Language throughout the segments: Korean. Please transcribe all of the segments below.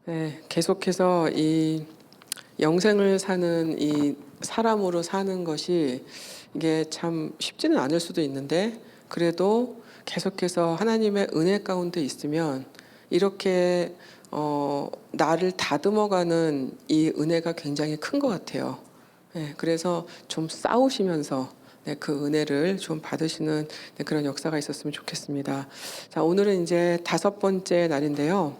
네, 계속해서 이 영생을 사는 이 사람으로 사는 것이 이게 참 쉽지는 않을 수도 있는데, 그래도 계속해서 하나님의 은혜 가운데 있으면 이렇게 나를 다듬어가는 이 은혜가 굉장히 큰 것 같아요. 네, 그래서 좀 싸우시면서 그 은혜를 좀 받으시는 그런 역사가 있었으면 좋겠습니다. 자, 오늘은 이제 5번째 날인데요.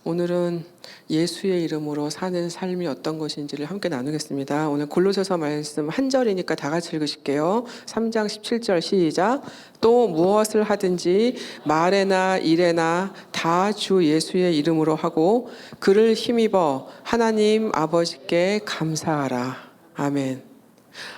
오늘은 예수의 이름으로 사는 삶이 어떤 것인지를 함께 나누겠습니다. 오늘 골로새서 말씀 한 절이니까 다 같이 읽으실게요. 3장 17절 시작. 또 무엇을 하든지 말에나 일에나 다 주 예수의 이름으로 하고 그를 힘입어 하나님 아버지께 감사하라. 아멘.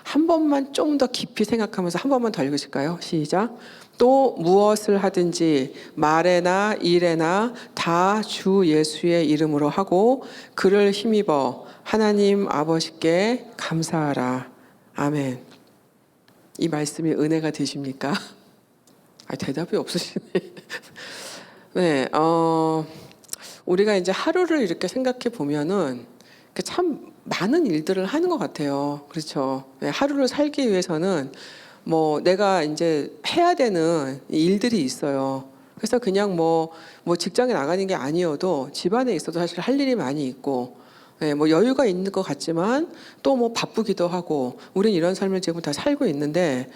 한 번만 좀 더 깊이 생각하면서 한 번만 더 읽으실까요? 시작. 또 무엇을 하든지 말에나 일에나 다 주 예수의 이름으로 하고 그를 힘입어 하나님 아버지께 감사하라. 아멘. 이 말씀이 은혜가 되십니까? 대답이 없으시네. 네, 우리가 이제 하루를 이렇게 생각해 보면은 참 많은 일들을 하는 것 같아요. 그렇죠. 네, 하루를 살기 위해서는 뭐 내가 이제 해야 되는 일들이 있어요. 그래서 그냥 뭐 직장에 나가는 게 아니어도 집안에 있어도 사실 할 일이 많이 있고, 네, 뭐 여유가 있는 것 같지만 또 뭐 바쁘기도 하고, 우리는 이런 삶을 지금 다 살고 있는데,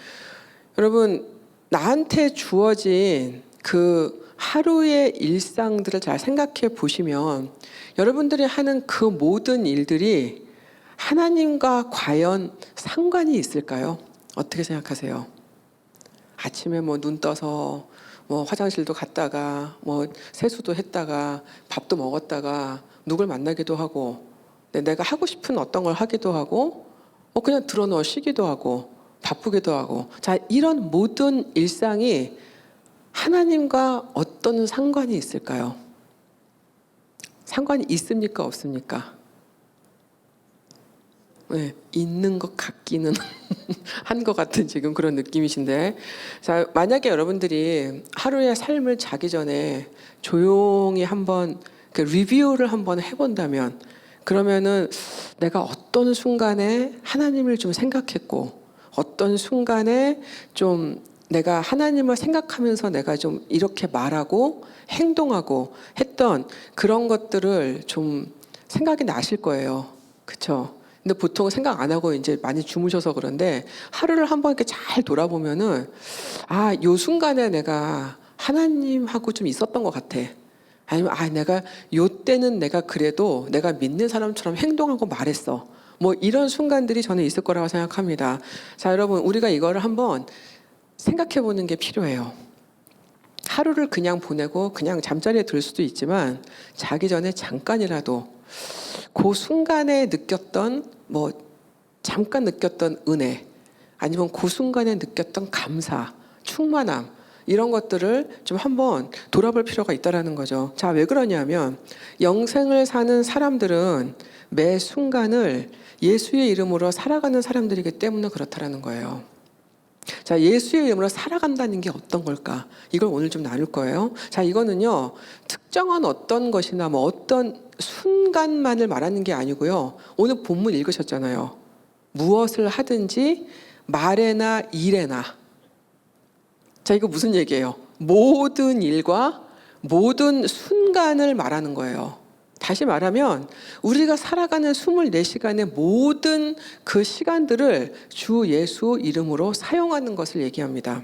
여러분 나한테 주어진 그 하루의 일상들을 잘 생각해 보시면 여러분들이 하는 그 모든 일들이 하나님과 과연 상관이 있을까요? 어떻게 생각하세요? 아침에 뭐 눈 떠서 뭐 화장실도 갔다가 뭐 세수도 했다가 밥도 먹었다가 누굴 만나기도 하고, 내가 하고 싶은 어떤 걸 하기도 하고, 그냥 들어누워 쉬기도 하고 바쁘기도 하고, 자, 이런 모든 일상이 하나님과 어떤 상관이 있을까요? 상관이 있습니까? 없습니까? 네, 있는 것 같기는 한 것 같은 지금 그런 느낌이신데, 자, 만약에 여러분들이 하루의 삶을 자기 전에 조용히 한번 리뷰를 한번 해본다면, 그러면은 내가 어떤 순간에 하나님을 좀 생각했고, 어떤 순간에 좀 내가 하나님을 생각하면서 내가 좀 이렇게 말하고 행동하고 했던 그런 것들을 좀 생각이 나실 거예요. 그렇죠? 근데 보통 생각 안 하고 이제 많이 주무셔서 그런데, 하루를 한번 이렇게 잘 돌아보면은 요 순간에 내가 하나님하고 좀 있었던 것 같아. 아니면 내가 요 때는 내가 그래도 내가 믿는 사람처럼 행동하고 말했어. 뭐 이런 순간들이 저는 있을 거라고 생각합니다. 자, 여러분, 우리가 이거를 한번 생각해 보는 게 필요해요. 하루를 그냥 보내고 그냥 잠자리에 들 수도 있지만, 자기 전에 잠깐이라도 그 순간에 느꼈던 잠깐 느꼈던 은혜, 아니면 그 순간에 느꼈던 감사, 충만함, 이런 것들을 좀 한번 돌아볼 필요가 있다라는 거죠. 자, 왜 그러냐면 영생을 사는 사람들은 매 순간을 예수의 이름으로 살아가는 사람들이기 때문에 그렇다라는 거예요. 자, 예수의 이름으로 살아간다는 게 어떤 걸까? 이걸 오늘 좀 나눌 거예요. 자, 이거는요, 특정한 어떤 것이나 어떤 순간만을 말하는 게 아니고요. 오늘 본문 읽으셨잖아요. 무엇을 하든지 말에나 일에나. 자, 이거 무슨 얘기예요? 모든 일과 모든 순간을 말하는 거예요. 다시 말하면 우리가 살아가는 24시간의 모든 그 시간들을 주 예수 이름으로 사용하는 것을 얘기합니다.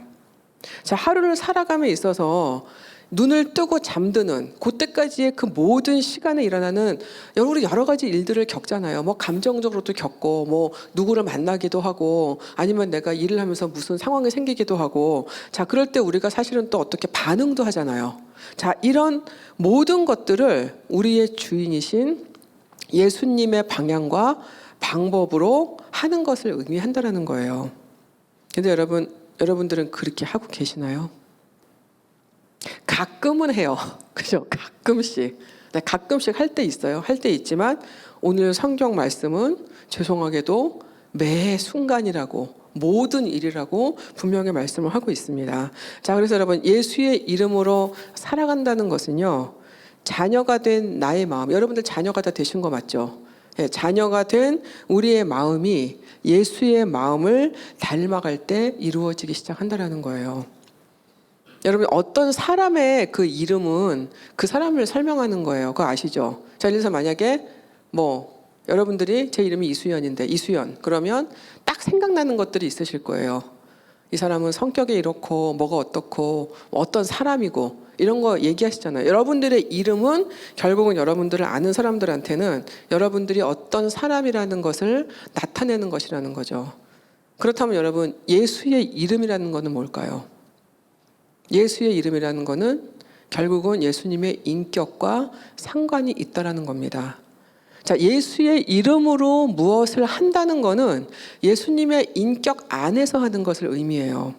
자, 하루를 살아감에 있어서 눈을 뜨고 잠드는 그때까지의 그 모든 시간에 일어나는 여러 가지 일들을 겪잖아요. 감정적으로도 겪고, 누구를 만나기도 하고, 아니면 내가 일을 하면서 무슨 상황이 생기기도 하고, 자, 그럴 때 우리가 사실은 또 어떻게 반응도 하잖아요. 자, 이런 모든 것들을 우리의 주인이신 예수님의 방향과 방법으로 하는 것을 의미한다는 거예요. 근데 여러분들은 그렇게 하고 계시나요? 가끔은 해요. 그죠? 가끔씩. 가끔씩 할 때 있어요. 할 때 있지만 오늘 성경 말씀은 죄송하게도 매 순간이라고, 모든 일이라고 분명히 말씀을 하고 있습니다. 자, 그래서 여러분, 예수의 이름으로 살아간다는 것은요, 자녀가 된 나의 마음, 여러분들 자녀가 다 되신 거 맞죠? 예, 자녀가 된 우리의 마음이 예수의 마음을 닮아갈 때 이루어지기 시작한다는 거예요. 여러분, 어떤 사람의 그 이름은 그 사람을 설명하는 거예요. 그거 아시죠? 자, 예를 들어서 만약에 여러분들이 제 이름이 이수연인데 이수연 그러면 딱 생각나는 것들이 있으실 거예요. 이 사람은 성격이 이렇고 뭐가 어떻고 어떤 사람이고 이런 거 얘기하시잖아요. 여러분들의 이름은 결국은 여러분들을 아는 사람들한테는 여러분들이 어떤 사람이라는 것을 나타내는 것이라는 거죠. 그렇다면 여러분, 예수의 이름이라는 것은 뭘까요? 예수의 이름이라는 것은 결국은 예수님의 인격과 상관이 있다라는 겁니다. 자, 예수의 이름으로 무엇을 한다는 것은 예수님의 인격 안에서 하는 것을 의미해요.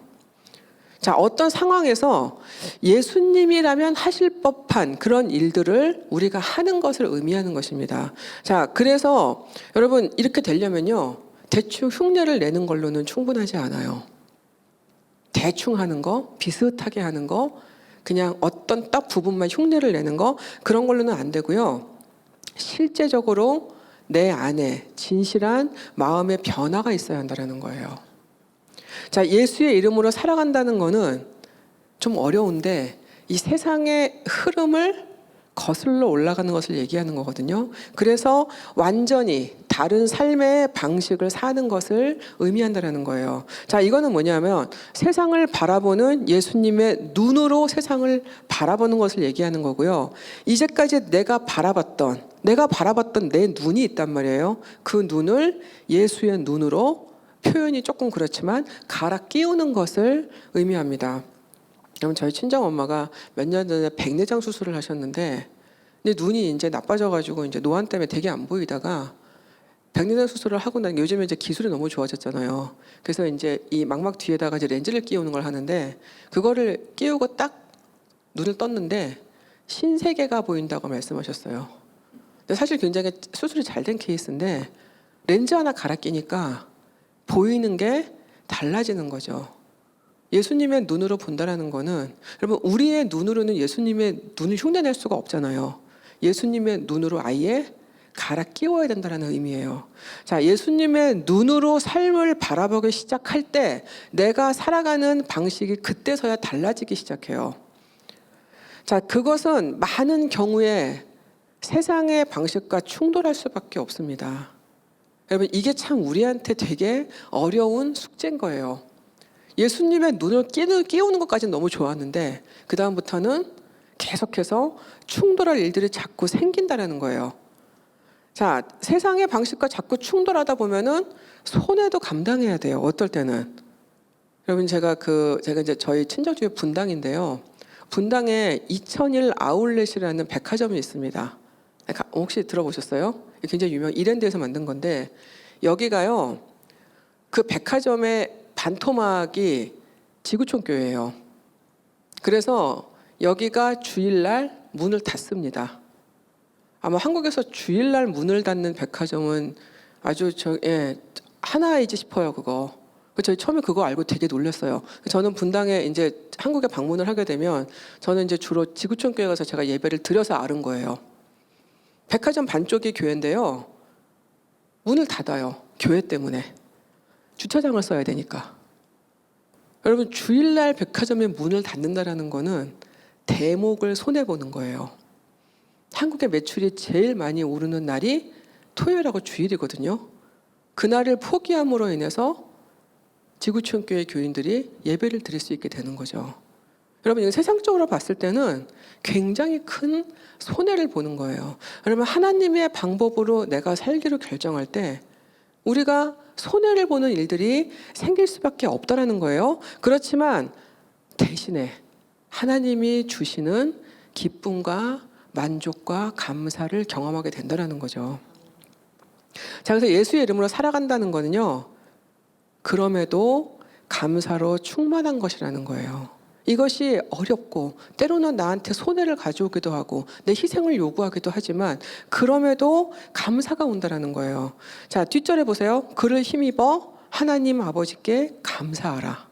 자, 어떤 상황에서 예수님이라면 하실 법한 그런 일들을 우리가 하는 것을 의미하는 것입니다. 자, 그래서 여러분 이렇게 되려면요, 대충 흉내를 내는 걸로는 충분하지 않아요. 대충 하는 거, 비슷하게 하는 거, 그냥 어떤 딱 부분만 흉내를 내는 거, 그런 걸로는 안 되고요. 실제적으로 내 안에 진실한 마음의 변화가 있어야 한다는 거예요. 자, 예수의 이름으로 살아간다는 거는 좀 어려운데 이 세상의 흐름을 거슬러 올라가는 것을 얘기하는 거거든요. 그래서 완전히 다른 삶의 방식을 사는 것을 의미한다는 거예요. 자, 이거는 뭐냐면 세상을 바라보는 예수님의 눈으로 세상을 바라보는 것을 얘기하는 거고요. 이제까지 내가 바라봤던 내 눈이 있단 말이에요. 그 눈을 예수의 눈으로, 표현이 조금 그렇지만 갈아 끼우는 것을 의미합니다. 여러분, 저희 친정 엄마가 몇 년 전에 백내장 수술을 하셨는데, 근데 눈이 이제 나빠져가지고 이제 노안 때문에 되게 안 보이다가 백내장 수술을 하고 나니 요즘에 이제 기술이 너무 좋아졌잖아요. 그래서 이제 이 망막 뒤에다가 이제 렌즈를 끼우는 걸 하는데, 그거를 끼우고 딱 눈을 떴는데 신세계가 보인다고 말씀하셨어요. 근데 사실 굉장히 수술이 잘 된 케이스인데 렌즈 하나 갈아 끼니까 보이는 게 달라지는 거죠. 예수님의 눈으로 본다라는 거는, 여러분, 우리의 눈으로는 예수님의 눈을 흉내낼 수가 없잖아요. 예수님의 눈으로 아예 갈아 끼워야 된다는 의미예요. 자, 예수님의 눈으로 삶을 바라보기 시작할 때 내가 살아가는 방식이 그때서야 달라지기 시작해요. 자, 그것은 많은 경우에 세상의 방식과 충돌할 수밖에 없습니다. 여러분, 이게 참 우리한테 되게 어려운 숙제인 거예요. 예수님의 눈을 끼우는 것까지는 너무 좋았는데 그 다음부터는 계속해서 충돌할 일들이 자꾸 생긴다는 거예요. 자, 세상의 방식과 자꾸 충돌하다 보면은 손해도 감당해야 돼요. 어떨 때는. 여러분, 제가 이제 저희 친정 중에 분당인데요. 분당에 2001 아울렛이라는 백화점이 있습니다. 혹시 들어보셨어요? 굉장히 유명, 이랜드에서 만든 건데, 여기가요, 그 백화점의 반토막이 지구촌교회예요. 그래서 여기가 주일날 문을 닫습니다. 아마 한국에서 주일날 문을 닫는 백화점은 아주 하나이지 싶어요, 그거. 저희 처음에 그거 알고 되게 놀랐어요. 저는 분당에 이제 한국에 방문을 하게 되면 저는 이제 주로 지구촌교회 가서 제가 예배를 드려서 아는 거예요. 백화점 반쪽이 교회인데요. 문을 닫아요. 교회 때문에. 주차장을 써야 되니까. 여러분, 주일날 백화점의 문을 닫는다라는 거는 대목을 손해보는 거예요. 한국의 매출이 제일 많이 오르는 날이 토요일하고 주일이거든요. 그날을 포기함으로 인해서 지구촌교회 교인들이 예배를 드릴 수 있게 되는 거죠. 여러분, 이거 세상적으로 봤을 때는 굉장히 큰 손해를 보는 거예요. 여러분, 하나님의 방법으로 내가 살기로 결정할 때 우리가 손해를 보는 일들이 생길 수밖에 없다라는 거예요. 그렇지만 대신에 하나님이 주시는 기쁨과 만족과 감사를 경험하게 된다는 거죠. 자, 그래서 예수의 이름으로 살아간다는 거는요, 그럼에도 감사로 충만한 것이라는 거예요. 이것이 어렵고 때로는 나한테 손해를 가져오기도 하고 내 희생을 요구하기도 하지만 그럼에도 감사가 온다는 거예요. 자, 뒷절에 보세요. 그를 힘입어 하나님 아버지께 감사하라.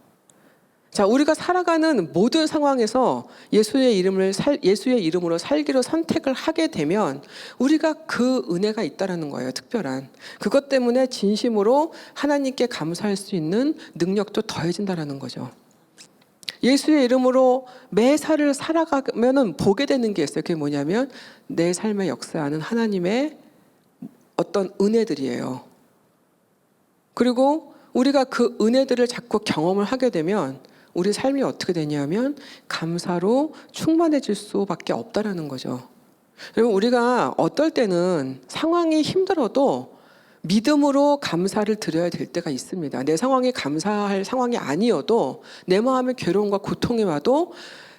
자, 우리가 살아가는 모든 상황에서 예수의 이름으로 살기로 선택을 하게 되면 우리가 그 은혜가 있다라는 거예요. 특별한. 그것 때문에 진심으로 하나님께 감사할 수 있는 능력도 더해진다라는 거죠. 예수의 이름으로 매사를 살아가면은 보게 되는 게 있어요. 그게 뭐냐면 내 삶에 역사하는 하나님의 어떤 은혜들이에요. 그리고 우리가 그 은혜들을 자꾸 경험을 하게 되면 우리 삶이 어떻게 되냐면 감사로 충만해질 수밖에 없다라는 거죠. 여러분, 우리가 어떨 때는 상황이 힘들어도 믿음으로 감사를 드려야 될 때가 있습니다. 내 상황이 감사할 상황이 아니어도 내 마음에 괴로움과 고통이 와도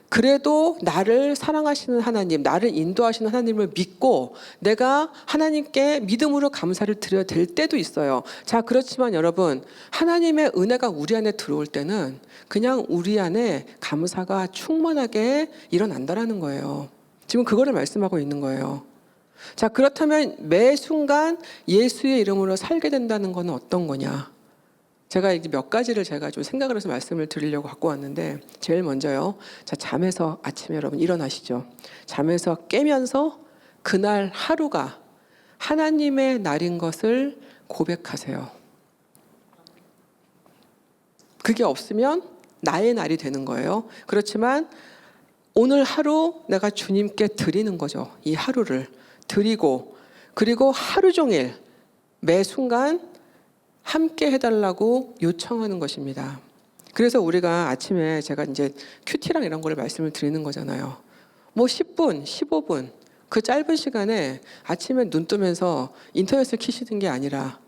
그래도 나를 사랑하시는 하나님, 나를 인도하시는 하나님을 믿고 내가 하나님께 믿음으로 감사를 드려야 될 때도 있어요. 자, 그렇지만 여러분, 하나님의 은혜가 우리 안에 들어올 때는 그냥 우리 안에 감사가 충만하게 일어난다라는 거예요. 지금 그거를 말씀하고 있는 거예요. 자, 그렇다면 매 순간 예수의 이름으로 살게 된다는 것은 어떤 거냐? 제가 이제 몇 가지를 제가 좀 생각을 해서 말씀을 드리려고 갖고 왔는데, 제일 먼저요. 자, 잠에서 아침에 여러분 일어나시죠. 잠에서 깨면서 그날 하루가 하나님의 날인 것을 고백하세요. 그게 없으면 나의 날이 되는 거예요. 그렇지만 오늘 하루 내가 주님께 드리는 거죠. 이 하루를 드리고, 그리고 하루 종일 매 순간 함께 해달라고 요청하는 것입니다. 그래서 우리가 아침에 제가 이제 큐티랑 이런 거를 말씀을 드리는 거잖아요. 뭐 10분, 15분 그 짧은 시간에 아침에 눈 뜨면서 인터넷을 키시는 게 아니라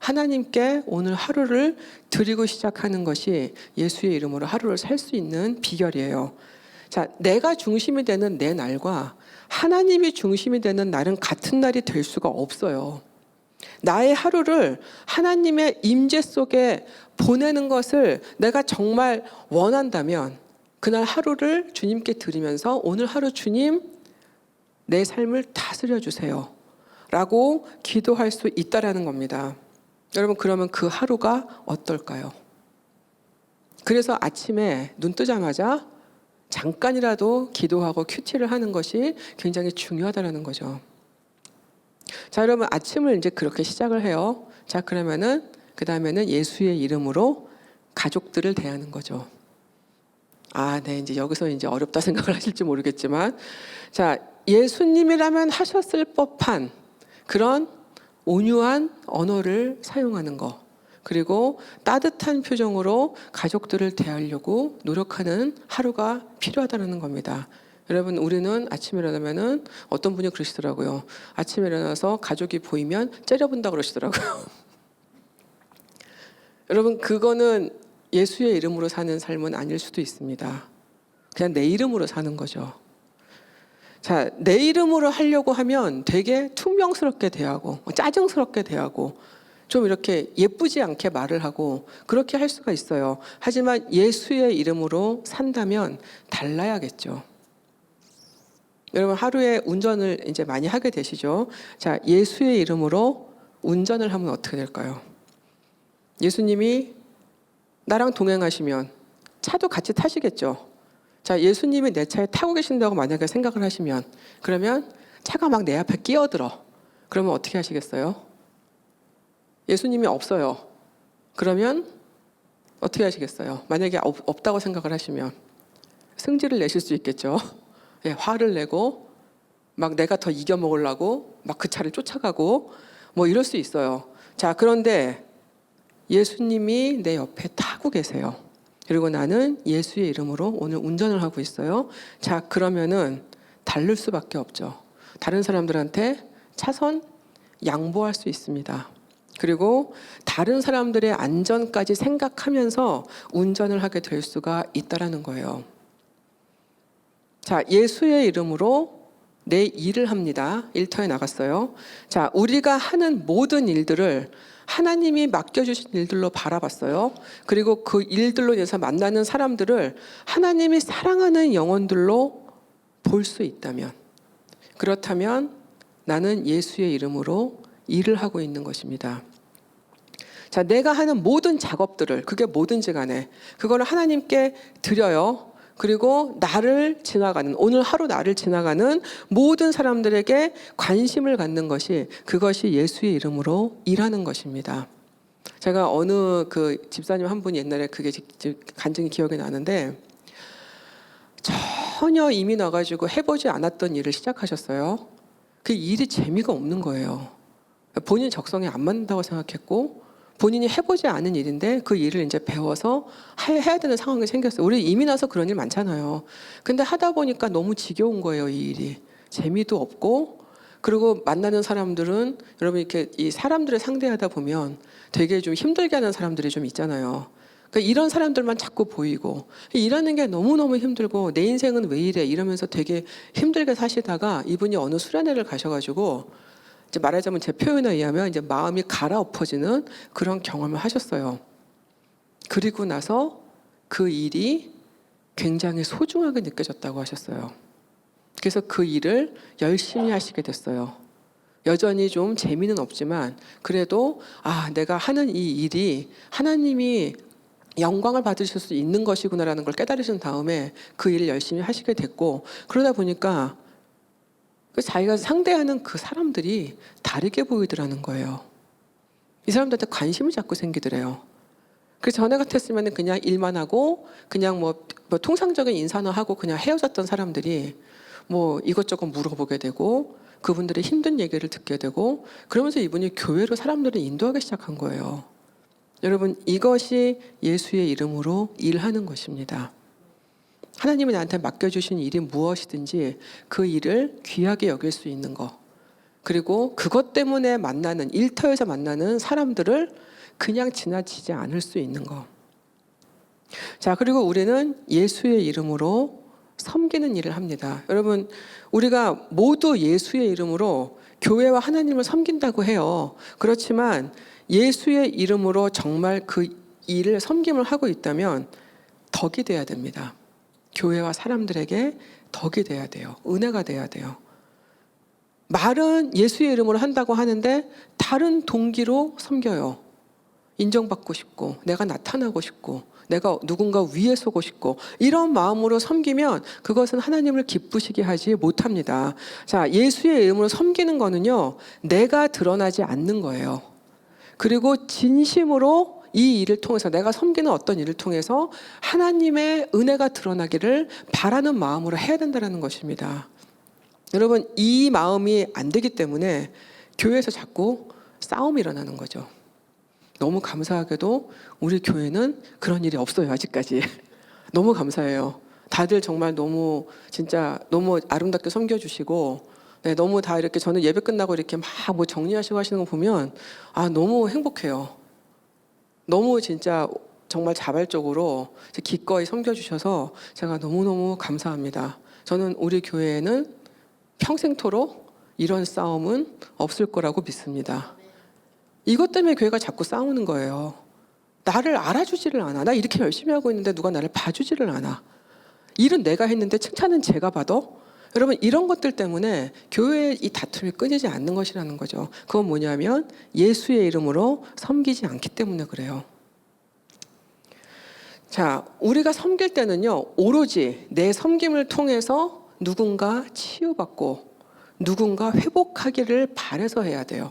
하나님께 오늘 하루를 드리고 시작하는 것이 예수의 이름으로 하루를 살 수 있는 비결이에요. 자, 내가 중심이 되는 내 날과 하나님이 중심이 되는 날은 같은 날이 될 수가 없어요. 나의 하루를 하나님의 임재 속에 보내는 것을 내가 정말 원한다면 그날 하루를 주님께 드리면서 오늘 하루 주님 내 삶을 다스려 주세요 라고 기도할 수 있다라는 겁니다. 여러분, 그러면 그 하루가 어떨까요? 그래서 아침에 눈 뜨자마자 잠깐이라도 기도하고 큐티를 하는 것이 굉장히 중요하다는 거죠. 자, 여러분, 아침을 이제 그렇게 시작을 해요. 자, 그러면은 그 다음에는 예수의 이름으로 가족들을 대하는 거죠. 아, 네, 이제 여기서 이제 어렵다 생각을 하실지 모르겠지만, 자, 예수님이라면 하셨을 법한 그런 온유한 언어를 사용하는 거, 그리고 따뜻한 표정으로 가족들을 대하려고 노력하는 하루가 필요하다는 겁니다. 여러분, 우리는 아침에 일어나면은 어떤 분이 그러시더라고요. 아침에 일어나서 가족이 보이면 째려본다고 그러시더라고요. 여러분, 그거는 예수의 이름으로 사는 삶은 아닐 수도 있습니다. 그냥 내 이름으로 사는 거죠. 자, 내 이름으로 하려고 하면 되게 퉁명스럽게 대하고 짜증스럽게 대하고 좀 이렇게 예쁘지 않게 말을 하고 그렇게 할 수가 있어요. 하지만 예수의 이름으로 산다면 달라야겠죠. 여러분, 하루에 운전을 이제 많이 하게 되시죠? 자, 예수의 이름으로 운전을 하면 어떻게 될까요? 예수님이 나랑 동행하시면 차도 같이 타시겠죠? 자, 예수님이 내 차에 타고 계신다고 만약에 생각을 하시면, 그러면 차가 막 내 앞에 끼어들어. 그러면 어떻게 하시겠어요? 예수님이 없어요. 그러면 어떻게 하시겠어요? 만약에 없다고 생각을 하시면 승질을 내실 수 있겠죠? 예, 화를 내고 막 내가 더 이겨먹으려고 막 그 차를 쫓아가고 뭐 이럴 수 있어요. 자, 그런데 예수님이 내 옆에 타고 계세요. 그리고 나는 예수의 이름으로 오늘 운전을 하고 있어요. 자, 그러면은 다를 수밖에 없죠. 다른 사람들한테 차선 양보할 수 있습니다. 그리고 다른 사람들의 안전까지 생각하면서 운전을 하게 될 수가 있다라는 거예요. 자, 예수의 이름으로 내 일을 합니다. 일터에 나갔어요. 자, 우리가 하는 모든 일들을 하나님이 맡겨주신 일들로 바라봤어요. 그리고 그 일들로 인해서 만나는 사람들을 하나님이 사랑하는 영혼들로 볼 수 있다면, 그렇다면 나는 예수의 이름으로 일을 하고 있는 것입니다. 자, 내가 하는 모든 작업들을, 그게 뭐든지 간에 그거를 하나님께 드려요. 그리고 나를 지나가는, 오늘 하루 나를 지나가는 모든 사람들에게 관심을 갖는 것이, 그것이 예수의 이름으로 일하는 것입니다. 제가 어느 그 집사님 한 분이 옛날에 그게 간증이 기억이 나는데, 전혀 이미 나가지고 해보지 않았던 일을 시작하셨어요. 그 일이 재미가 없는 거예요. 본인 적성에 안 맞는다고 생각했고, 본인이 해보지 않은 일인데 그 일을 이제 배워서 해야 되는 상황이 생겼어요. 우리 이미 나서 그런 일 많잖아요. 근데 하다 보니까 너무 지겨운 거예요, 이 일이. 재미도 없고, 그리고 만나는 사람들은, 여러분 이렇게 이 사람들을 상대하다 보면 되게 좀 힘들게 하는 사람들이 좀 있잖아요. 그러니까 이런 사람들만 자꾸 보이고, 일하는 게 너무너무 힘들고 내 인생은 왜 이래 이러면서 되게 힘들게 사시다가 이분이 어느 수련회를 가셔가지고, 이제 말하자면 제 표현에 의하면 이제 마음이 갈아엎어지는 그런 경험을 하셨어요. 그리고 나서 그 일이 굉장히 소중하게 느껴졌다고 하셨어요. 그래서 그 일을 열심히 하시게 됐어요. 여전히 좀 재미는 없지만 그래도 내가 하는 이 일이 하나님이 영광을 받으실 수 있는 것이구나라는 걸 깨달으신 다음에 그 일을 열심히 하시게 됐고, 그러다 보니까 자기가 상대하는 그 사람들이 다르게 보이더라는 거예요. 이 사람들한테 관심이 자꾸 생기더래요. 그래서 전에 같았으면 그냥 일만 하고 그냥 뭐 통상적인 인사나 하고 그냥 헤어졌던 사람들이 뭐 이것저것 물어보게 되고 그분들의 힘든 얘기를 듣게 되고, 그러면서 이분이 교회로 사람들을 인도하기 시작한 거예요. 여러분, 이것이 예수의 이름으로 일하는 것입니다. 하나님이 나한테 맡겨주신 일이 무엇이든지 그 일을 귀하게 여길 수 있는 것, 그리고 그것 때문에 만나는, 일터에서 만나는 사람들을 그냥 지나치지 않을 수 있는 것. 자, 그리고 우리는 예수의 이름으로 섬기는 일을 합니다. 여러분, 우리가 모두 예수의 이름으로 교회와 하나님을 섬긴다고 해요. 그렇지만 예수의 이름으로 정말 그 일을 섬김을 하고 있다면 덕이 돼야 됩니다. 교회와 사람들에게 덕이 돼야 돼요. 은혜가 돼야 돼요. 말은 예수의 이름으로 한다고 하는데 다른 동기로 섬겨요. 인정받고 싶고, 내가 나타나고 싶고, 내가 누군가 위에 서고 싶고, 이런 마음으로 섬기면 그것은 하나님을 기쁘시게 하지 못합니다. 자, 예수의 이름으로 섬기는 거는요, 내가 드러나지 않는 거예요. 그리고 진심으로 이 일을 통해서, 내가 섬기는 어떤 일을 통해서 하나님의 은혜가 드러나기를 바라는 마음으로 해야 된다는 것입니다. 여러분, 이 마음이 안 되기 때문에 교회에서 자꾸 싸움이 일어나는 거죠. 너무 감사하게도 우리 교회는 그런 일이 없어요, 아직까지. 너무 감사해요. 다들 정말 너무 진짜 너무 아름답게 섬겨주시고, 네, 너무 다 이렇게, 저는 예배 끝나고 이렇게 막 뭐 정리하시고 하시는 거 보면 너무 행복해요. 너무 진짜 정말 자발적으로 기꺼이 섬겨주셔서 제가 너무너무 감사합니다. 저는 우리 교회에는 평생토록 이런 싸움은 없을 거라고 믿습니다. 이것 때문에 교회가 자꾸 싸우는 거예요. 나를 알아주지를 않아. 나 이렇게 열심히 하고 있는데 누가 나를 봐주지를 않아. 일은 내가 했는데 칭찬은 제가 받아? 여러분, 이런 것들 때문에 교회의 이 다툼이 끊이지 않는 것이라는 거죠. 그건 뭐냐면 예수의 이름으로 섬기지 않기 때문에 그래요. 자, 우리가 섬길 때는요, 오로지 내 섬김을 통해서 누군가 치유받고 누군가 회복하기를 바라서 해야 돼요.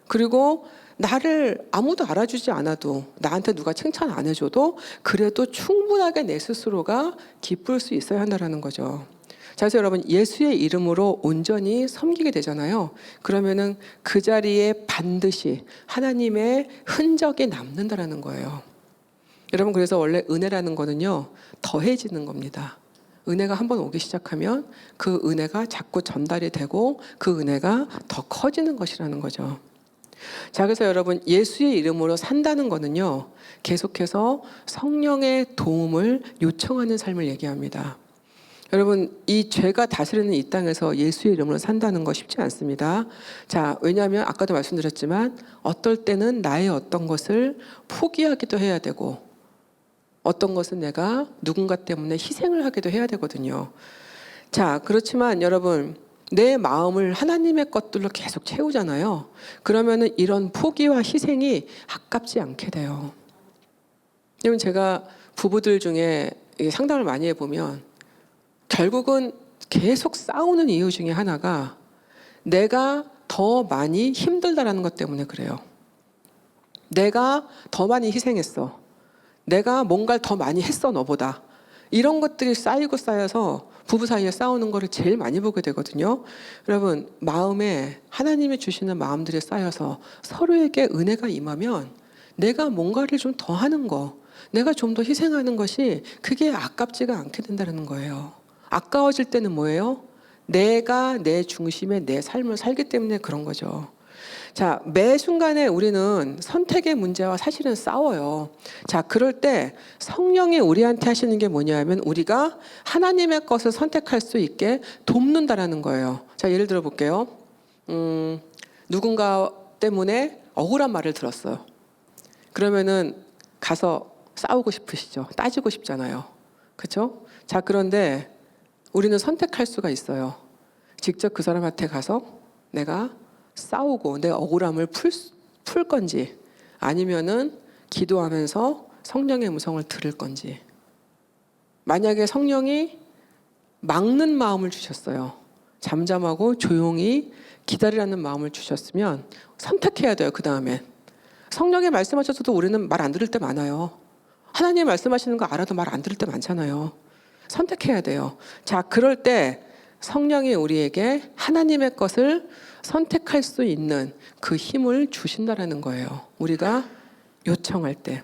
그리고 나를 아무도 알아주지 않아도, 나한테 누가 칭찬 안 해줘도 그래도 충분하게 내 스스로가 기쁠 수 있어야 한다는 거죠. 자, 그래서 여러분, 예수의 이름으로 온전히 섬기게 되잖아요. 그러면은 그 자리에 반드시 하나님의 흔적이 남는다는 거예요. 여러분, 그래서 원래 은혜라는 거는요, 더해지는 겁니다. 은혜가 한번 오기 시작하면 그 은혜가 자꾸 전달이 되고 그 은혜가 더 커지는 것이라는 거죠. 자, 그래서 여러분, 예수의 이름으로 산다는 거는요, 계속해서 성령의 도움을 요청하는 삶을 얘기합니다. 여러분, 이 죄가 다스리는 이 땅에서 예수의 이름으로 산다는 거 쉽지 않습니다. 자, 왜냐하면 아까도 말씀드렸지만 어떨 때는 나의 어떤 것을 포기하기도 해야 되고, 어떤 것은 내가 누군가 때문에 희생을 하기도 해야 되거든요. 자, 그렇지만 여러분, 내 마음을 하나님의 것들로 계속 채우잖아요. 그러면은 이런 포기와 희생이 아깝지 않게 돼요. 왜냐면 제가 부부들 중에 상담을 많이 해보면 결국은 계속 싸우는 이유 중에 하나가 내가 더 많이 힘들다라는 것 때문에 그래요. 내가 더 많이 희생했어. 내가 뭔가를 더 많이 했어, 너보다. 이런 것들이 쌓이고 쌓여서 부부 사이에 싸우는 거를 제일 많이 보게 되거든요. 여러분, 마음에 하나님이 주시는 마음들이 쌓여서 서로에게 은혜가 임하면 내가 뭔가를 좀 더 하는 거, 내가 좀 더 희생하는 것이 그게 아깝지가 않게 된다는 거예요. 아까워질 때는 뭐예요? 내가 내 중심의 내 삶을 살기 때문에 그런 거죠. 자, 매 순간에 우리는 선택의 문제와 사실은 싸워요. 자, 그럴 때 성령이 우리한테 하시는 게 뭐냐면 우리가 하나님의 것을 선택할 수 있게 돕는다라는 거예요. 자, 예를 들어 볼게요. 누군가 때문에 억울한 말을 들었어요. 그러면은 가서 싸우고 싶으시죠. 따지고 싶잖아요. 그렇죠? 자, 그런데 우리는 선택할 수가 있어요. 직접 그 사람한테 가서 내가 싸우고 내 억울함을 풀 건지 아니면은 기도하면서 성령의 음성을 들을 건지. 만약에 성령이 막는 마음을 주셨어요. 잠잠하고 조용히 기다리라는 마음을 주셨으면 선택해야 돼요. 그 다음엔 성령이 말씀하셔서도 우리는 말 안 들을 때 많아요. 하나님이 말씀하시는 거 알아도 말 안 들을 때 많잖아요. 선택해야 돼요. 자, 그럴 때 성령이 우리에게 하나님의 것을 선택할 수 있는 그 힘을 주신다라는 거예요. 우리가 요청할 때.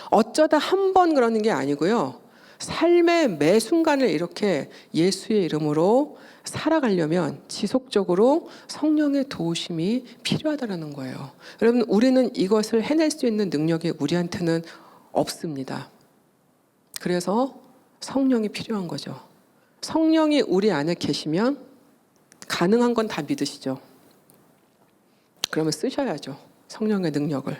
어쩌다 한 번 그러는 게 아니고요. 삶의 매 순간을 이렇게 예수의 이름으로 살아가려면 지속적으로 성령의 도우심이 필요하다는 거예요. 여러분, 우리는 이것을 해낼 수 있는 능력이 우리한테는 없습니다. 그래서 성령이 필요한 거죠. 성령이 우리 안에 계시면 가능한 건 다 믿으시죠. 그러면 쓰셔야죠. 성령의 능력을.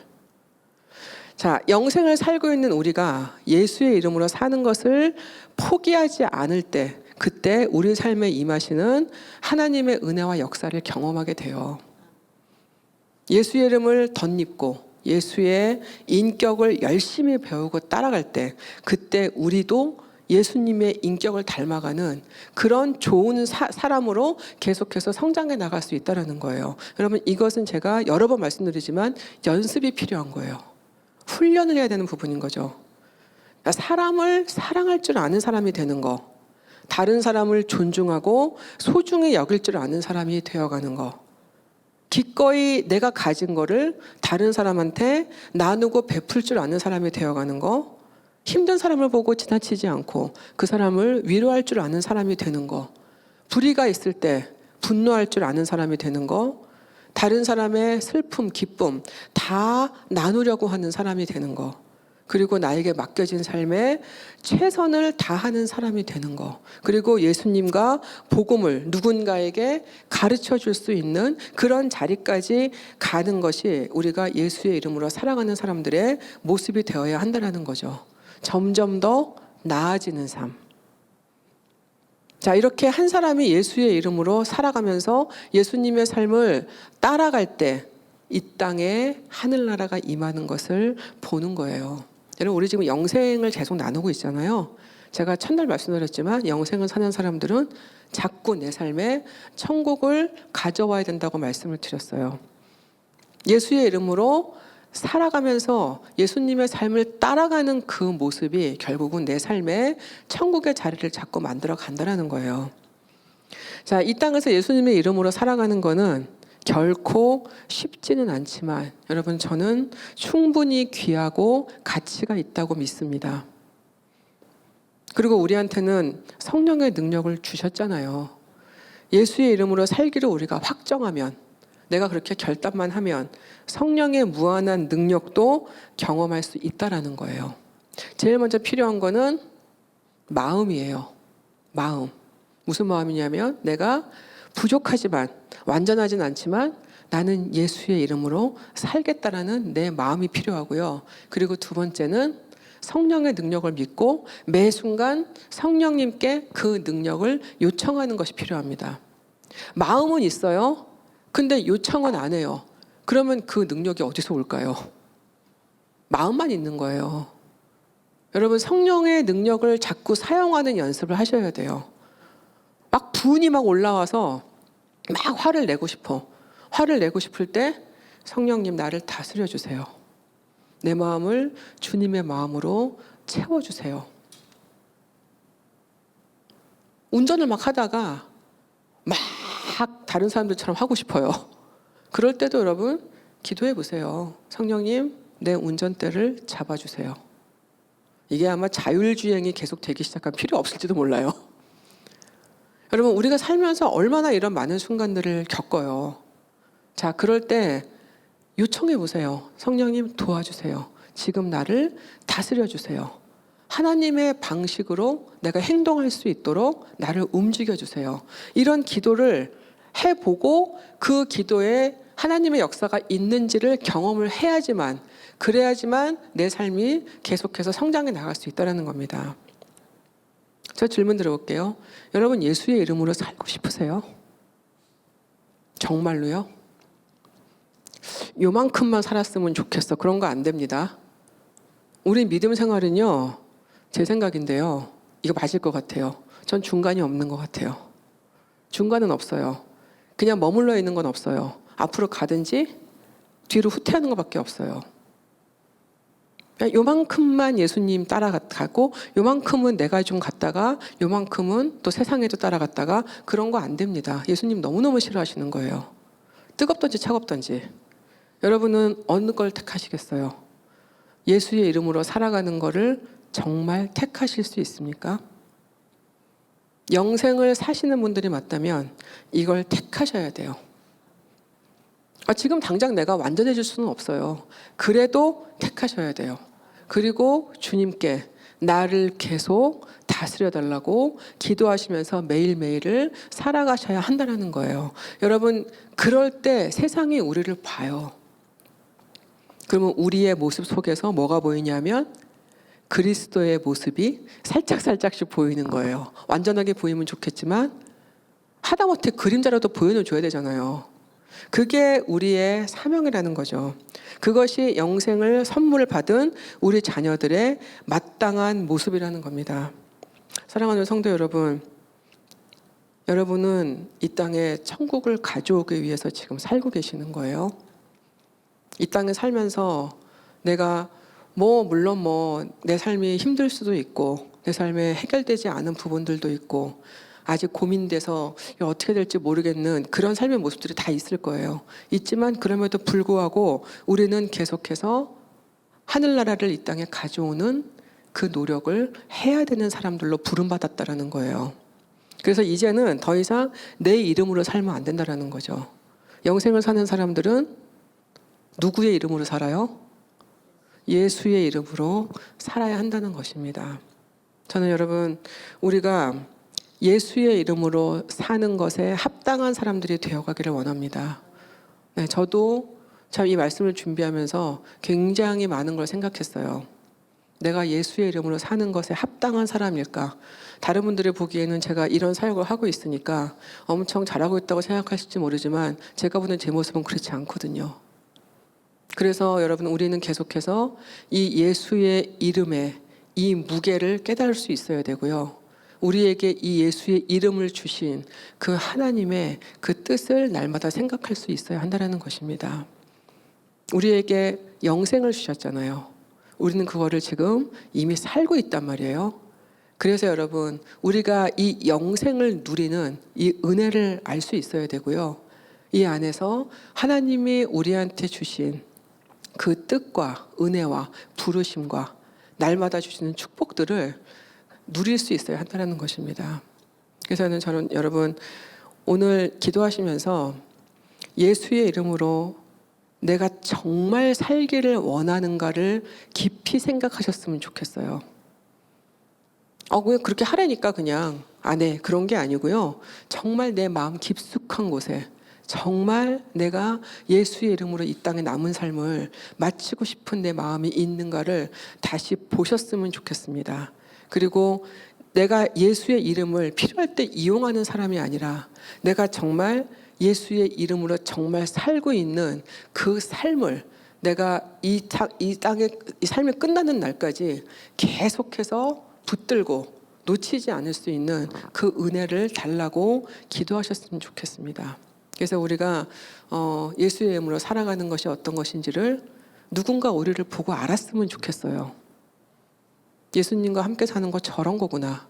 자, 영생을 살고 있는 우리가 예수의 이름으로 사는 것을 포기하지 않을 때, 그때 우리 삶에 임하시는 하나님의 은혜와 역사를 경험하게 돼요. 예수의 이름을 덧입고 예수의 인격을 열심히 배우고 따라갈 때, 그때 우리도 예수님의 인격을 닮아가는 그런 좋은 사람으로 계속해서 성장해 나갈 수 있다는 거예요. 여러분, 이것은 제가 여러 번 말씀드리지만 연습이 필요한 거예요. 훈련을 해야 되는 부분인 거죠. 사람을 사랑할 줄 아는 사람이 되는 거, 다른 사람을 존중하고 소중히 여길 줄 아는 사람이 되어가는 거, 기꺼이 내가 가진 거를 다른 사람한테 나누고 베풀 줄 아는 사람이 되어가는 거, 힘든 사람을 보고 지나치지 않고 그 사람을 위로할 줄 아는 사람이 되는 거, 불의가 있을 때 분노할 줄 아는 사람이 되는 거, 다른 사람의 슬픔, 기쁨 다 나누려고 하는 사람이 되는 거, 그리고 나에게 맡겨진 삶에 최선을 다하는 사람이 되는 거, 그리고 예수님과 복음을 누군가에게 가르쳐 줄 수 있는 그런 자리까지 가는 것이 우리가 예수의 이름으로 살아가는 사람들의 모습이 되어야 한다는 거죠. 점점 더 나아지는 삶. 자, 이렇게 한 사람이 예수의 이름으로 살아가면서 예수님의 삶을 따라갈 때 이 땅에 하늘나라가 임하는 것을 보는 거예요. 여러분, 우리 지금 영생을 계속 나누고 있잖아요. 제가 첫날 말씀드렸지만 영생을 사는 사람들은 자꾸 내 삶에 천국을 가져와야 된다고 말씀을 드렸어요. 예수의 이름으로 살아가면서 예수님의 삶을 따라가는 그 모습이 결국은 내 삶에 천국의 자리를 자꾸 만들어 간다는 거예요. 자, 이 땅에서 예수님의 이름으로 살아가는 거는 결코 쉽지는 않지만 여러분, 저는 충분히 귀하고 가치가 있다고 믿습니다. 그리고 우리한테는 성령의 능력을 주셨잖아요. 예수의 이름으로 살기를 우리가 확정하면, 내가 그렇게 결단만 하면 성령의 무한한 능력도 경험할 수 있다라는 거예요. 제일 먼저 필요한 거는 마음이에요. 마음. 무슨 마음이냐면 내가 부족하지만 완전하진 않지만 나는 예수의 이름으로 살겠다라는 내 마음이 필요하고요. 그리고 두 번째는 성령의 능력을 믿고 매 순간 성령님께 그 능력을 요청하는 것이 필요합니다. 마음은 있어요. 근데 요청은 안 해요. 그러면 그 능력이 어디서 올까요? 마음만 있는 거예요. 여러분, 성령의 능력을 자꾸 사용하는 연습을 하셔야 돼요. 막 분이 막 올라와서 막 화를 내고 싶어. 화를 내고 싶을 때 성령님 나를 다스려 주세요. 내 마음을 주님의 마음으로 채워주세요. 운전을 막 하다가 막 다른 사람들처럼 하고 싶어요. 그럴 때도 여러분 기도해 보세요. 성령님 내 운전대를 잡아주세요. 이게 아마 자율주행이 계속 되기 시작하면 필요 없을지도 몰라요. 여러분, 우리가 살면서 얼마나 이런 많은 순간들을 겪어요. 자, 그럴 때 요청해 보세요. 성령님 도와주세요. 지금 나를 다스려 주세요. 하나님의 방식으로 내가 행동할 수 있도록 나를 움직여 주세요. 이런 기도를 해보고 그 기도에 하나님의 역사가 있는지를 경험을 해야지만, 그래야지만 내 삶이 계속해서 성장해 나갈 수 있다는 겁니다. 저 질문 드려볼게요. 여러분, 예수의 이름으로 살고 싶으세요? 정말로요? 요만큼만 살았으면 좋겠어. 그런 거 안 됩니다. 우리 믿음 생활은요, 제 생각인데요, 이거 맞을 것 같아요. 전 중간이 없는 것 같아요. 중간은 없어요. 그냥 머물러 있는 건 없어요. 앞으로 가든지 뒤로 후퇴하는 것밖에 없어요. 요만큼만 예수님 따라가고, 요만큼은 내가 좀 갔다가, 요만큼은 또 세상에도 따라갔다가, 그런 거 안 됩니다. 예수님 너무너무 싫어하시는 거예요. 뜨겁든지 차갑든지. 여러분은 어느 걸 택하시겠어요? 예수의 이름으로 살아가는 거를 정말 택하실 수 있습니까? 영생을 사시는 분들이 맞다면 이걸 택하셔야 돼요. 지금 당장 내가 완전해질 수는 없어요. 그래도 택하셔야 돼요. 그리고 주님께 나를 계속 다스려 달라고 기도하시면서 매일매일을 살아가셔야 한다는 거예요. 여러분, 그럴 때 세상이 우리를 봐요. 그러면 우리의 모습 속에서 뭐가 보이냐면 그리스도의 모습이 살짝살짝씩 보이는 거예요. 완전하게 보이면 좋겠지만 하다못해 그림자라도 보여줘야 되잖아요. 그게 우리의 사명이라는 거죠. 그것이 영생을 선물을 받은 우리 자녀들의 마땅한 모습이라는 겁니다. 사랑하는 성도 여러분, 여러분은 이 땅에 천국을 가져오기 위해서 지금 살고 계시는 거예요. 이 땅에 살면서 내가 물론 내 삶이 힘들 수도 있고 내 삶에 해결되지 않은 부분들도 있고 아직 고민돼서 어떻게 될지 모르겠는 그런 삶의 모습들이 다 있을 거예요. 있지만 그럼에도 불구하고 우리는 계속해서 하늘나라를 이 땅에 가져오는 그 노력을 해야 되는 사람들로 부름받았다라는 거예요. 그래서 이제는 더 이상 내 이름으로 살면 안 된다라는 거죠. 영생을 사는 사람들은 누구의 이름으로 살아요? 예수의 이름으로 살아야 한다는 것입니다. 저는 여러분, 우리가 예수의 이름으로 사는 것에 합당한 사람들이 되어가기를 원합니다. 네, 저도 참 이 말씀을 준비하면서 굉장히 많은 걸 생각했어요. 내가 예수의 이름으로 사는 것에 합당한 사람일까? 다른 분들이 보기에는 제가 이런 사역을 하고 있으니까 엄청 잘하고 있다고 생각하실지 모르지만 제가 보는 제 모습은 그렇지 않거든요. 그래서 여러분, 우리는 계속해서 이 예수의 이름에 이 무게를 깨달을 수 있어야 되고요. 우리에게 이 예수의 이름을 주신 그 하나님의 그 뜻을 날마다 생각할 수 있어야 한다는 것입니다. 우리에게 영생을 주셨잖아요. 우리는 그거를 지금 이미 살고 있단 말이에요. 그래서 여러분, 우리가 이 영생을 누리는 이 은혜를 알 수 있어야 되고요. 이 안에서 하나님이 우리한테 주신 그 뜻과 은혜와 부르심과 날마다 주시는 축복들을 누릴 수 있어야 한다는 것입니다. 그래서 저는 여러분, 오늘 기도하시면서 예수의 이름으로 내가 정말 살기를 원하는가를 깊이 생각하셨으면 좋겠어요. 왜 그렇게 하라니까 그냥 안 해. 그런 게 아니고요. 정말 내 마음 깊숙한 곳에 정말 내가 예수의 이름으로 이 땅에 남은 삶을 마치고 싶은 내 마음이 있는가를 다시 보셨으면 좋겠습니다. 그리고 내가 예수의 이름을 필요할 때 이용하는 사람이 아니라 내가 정말 예수의 이름으로 정말 살고 있는 그 삶을 내가 이 땅에 이 삶이 끝나는 날까지 계속해서 붙들고 놓치지 않을 수 있는 그 은혜를 달라고 기도하셨으면 좋겠습니다. 그래서 우리가 예수의 이름으로 살아가는 것이 어떤 것인지를 누군가 우리를 보고 알았으면 좋겠어요. 예수님과 함께 사는 거 저런 거구나.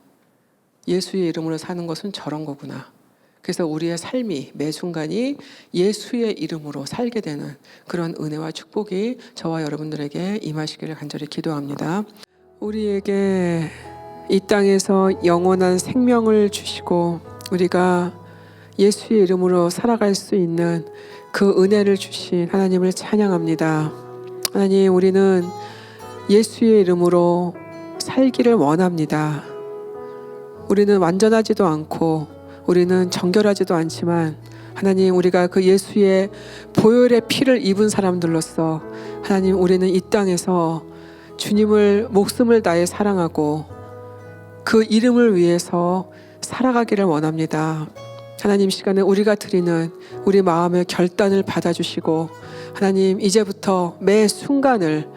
예수의 이름으로 사는 것은 저런 거구나. 그래서 우리의 삶이 매 순간이 예수의 이름으로 살게 되는 그런 은혜와 축복이 저와 여러분들에게 임하시기를 간절히 기도합니다. 우리에게 이 땅에서 영원한 생명을 주시고 우리가 예수의 이름으로 살아갈 수 있는 그 은혜를 주신 하나님을 찬양합니다. 하나님, 우리는 예수의 이름으로 살기를 원합니다. 우리는 완전하지도 않고 우리는 정결하지도 않지만 하나님, 우리가 그 예수의 보혈의 피를 입은 사람들로서 하나님, 우리는 이 땅에서 주님을 목숨을 다해 사랑하고 그 이름을 위해서 살아가기를 원합니다. 하나님, 시간에 우리가 드리는 우리 마음의 결단을 받아주시고 하나님, 이제부터 매 순간을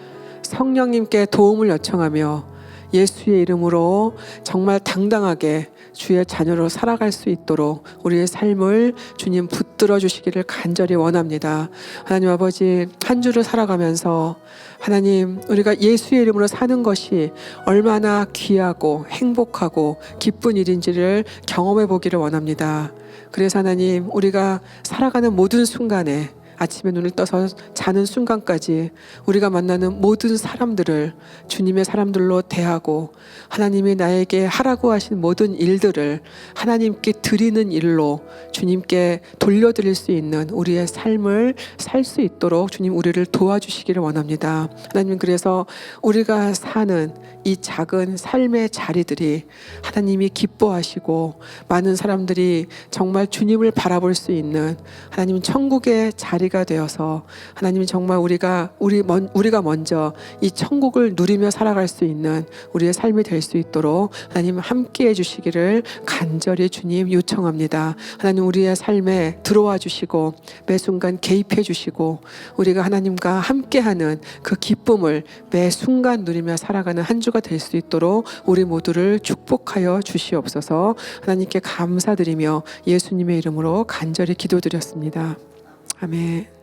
성령님께 도움을 요청하며 예수의 이름으로 정말 당당하게 주의 자녀로 살아갈 수 있도록 우리의 삶을 주님 붙들어 주시기를 간절히 원합니다. 하나님 아버지, 한 주를 살아가면서 하나님, 우리가 예수의 이름으로 사는 것이 얼마나 귀하고 행복하고 기쁜 일인지를 경험해 보기를 원합니다. 그래서 하나님, 우리가 살아가는 모든 순간에 아침에 눈을 떠서 자는 순간까지 우리가 만나는 모든 사람들을 주님의 사람들로 대하고 하나님이 나에게 하라고 하신 모든 일들을 하나님께 드리는 일로 주님께 돌려드릴 수 있는 우리의 삶을 살 수 있도록 주님 우리를 도와주시기를 원합니다. 하나님, 그래서 우리가 사는 이 작은 삶의 자리들이 하나님이 기뻐하시고 많은 사람들이 정말 주님을 바라볼 수 있는 하나님 천국의 자리가 되어서 하나님, 정말 우리가 먼저 이 천국을 누리며 살아갈 수 있는 우리의 삶이 될 수 있도록 하나님 함께해 주시기를 간절히 주님 요청합니다. 하나님, 우리의 삶에 들어와 주시고 매 순간 개입해 주시고 우리가 하나님과 함께하는 그 기쁨을 매 순간 누리며 살아가는 한 주가 될 수 있도록 우리 모두를 축복하여 주시옵소서. 하나님께 감사드리며 예수님의 이름으로 간절히 기도드렸습니다. 아멘.